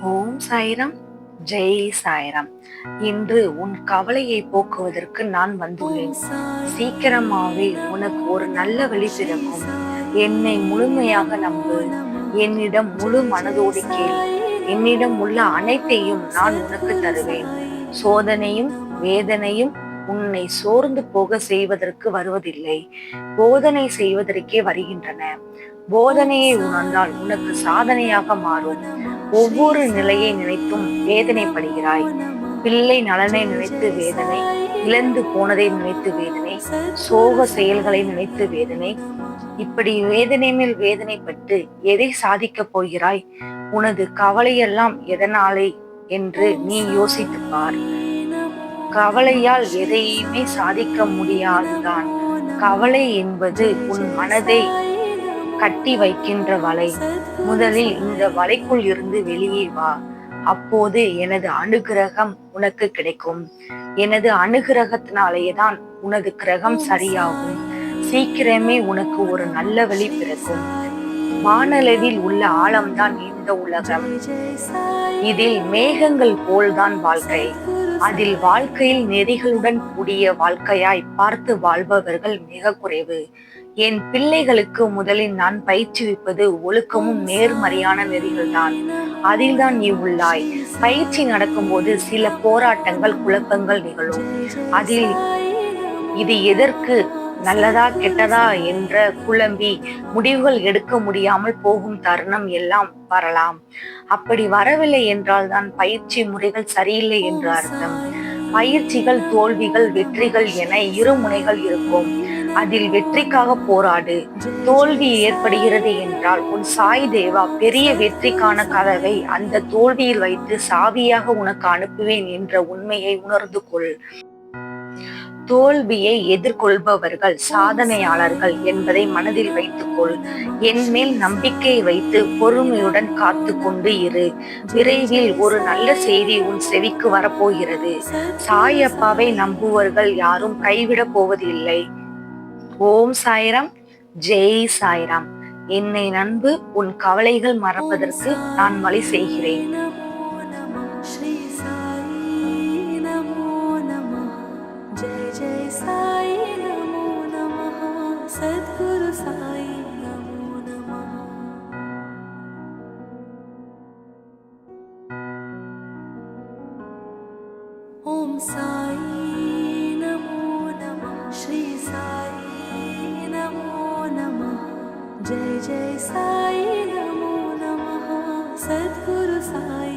ஓம் சாய்ராம். ஜெய் சாய்ராம். இன்று உன் கவலையை போக்குவதற்கு நான் வந்துள்ளேன். சீக்கிரமாவே உனக்கு ஒரு நல்ல வழி பிறக்கும். என்னை முழுமையாக நம்பு. என்னிடம் முழு மனதோடு கேள். என்னிடம் உள்ள அனைத்தையும் நான் உனக்கு தருவேன். சோதனையும் வேதனையும் உன்னை சோர்ந்து போக செய்வதற்கு வருவதில்லை, போதனை செய்வதற்கே வருகின்றன. போதனையை உணர்ந்தால் உனக்கு சாதனையாக மாறும். ஒவ்வொரு நிலையை நினைத்தும் வேதனைப்படுகிறாய். பிள்ளை நலனை நினைத்து வேதனை, இழந்து போனதை நினைத்து வேதனை, சோக செயல்களை நினைத்து வேதனை. இப்படி வேதனை மேல் வேதனைப்பட்டு எதை சாதிக்கப் போகிறாய்? உனது கவலையெல்லாம் எதனாலே என்று நீ யோசித்துப் பார். கவலையால் எதையுமே சாதிக்க முடியாதுதான். கவலை என்பது உன் மனதை கட்டி வைக்கின்ற வலை. முதலில் இந்த வலைக்குள் இருந்து வெளியே வா. அப்போது எனது அனுகிரகம் உனக்கு கிடைக்கும். எனது அனுகிரகத்தினாலேதான் உனது கிரகம் சரியாகும். சீக்கிரமே உனக்கு ஒரு நல்ல வழி பிறக்கும். வானளவில் உள்ள ஆழம்தான் இந்த உலகம். இதில் மேகங்கள் போல்தான் வாழ்க்கை. அதில் வாழ்க்கையில் நெறிகளுடன் கூடிய வாழ்க்கையாய் பார்த்து வாழ்பவர்கள் மிக குறைவு. என் பிள்ளைகளுக்கு முதலில் நான் பயிற்றுவிப்பது ஒழுக்கமும் நேர்மறையான நெறிகள் தான். அதில்தான் நீ உள்ளாய். பயிற்சி நடக்கும்போது சில போராட்டங்கள், குழப்பங்கள் நிகழும். அதில் இது எதற்கு, நல்லதா கெட்டதா என்ற குழம்பி முடிவுகள் எடுக்க முடியாமல் போகும் தருணம் எல்லாம் வரலாம். அப்படி வரவில்லை என்றால் தான் பயிற்சி முறைகள் சரியில்லை என்று அர்த்தம். பயிற்சிகள், தோல்விகள், வெற்றிகள் என இரு முனைகள் இருக்கும். அதில் வெற்றிக்காக போராடு. தோல்வி ஏற்படுகிறது என்றால் உன் சாய் தேவா பெரிய வெற்றிக்கான கதவை அந்த தோல்வியில் வைத்து சாவியாக உனக்கு அனுப்புவேன் என்ற உண்மையை உணர்ந்து கொள். தோல்வியை எதிர்கொள்பவர்கள் சாதனையாளர்கள் என்பதை மனதில் வைத்துக்கொள். என் மேல் நம்பிக்கை வைத்து பொறுமையுடன் காத்து கொண்டு இரு. விரைவில் ஒரு நல்ல செய்தி உன் செவிக்கு வரப்போகிறது. சாயப்பாவை நம்புவர்கள் யாரும் கைவிடப் போவதில்லை. ஓம் சாய்ராம். ஜெய் சாய்ராம். என்னை நம்பு. உன் கவலைகள் மறப்பதற்கு நான் வழி செய்கிறேன். जय जय साई नमो नमः सद्गुरु साई नमो नमः। ओम साई नमो नमः श्री साई नमो नमः जय जय साई नमो नमः सद्गुरु साई।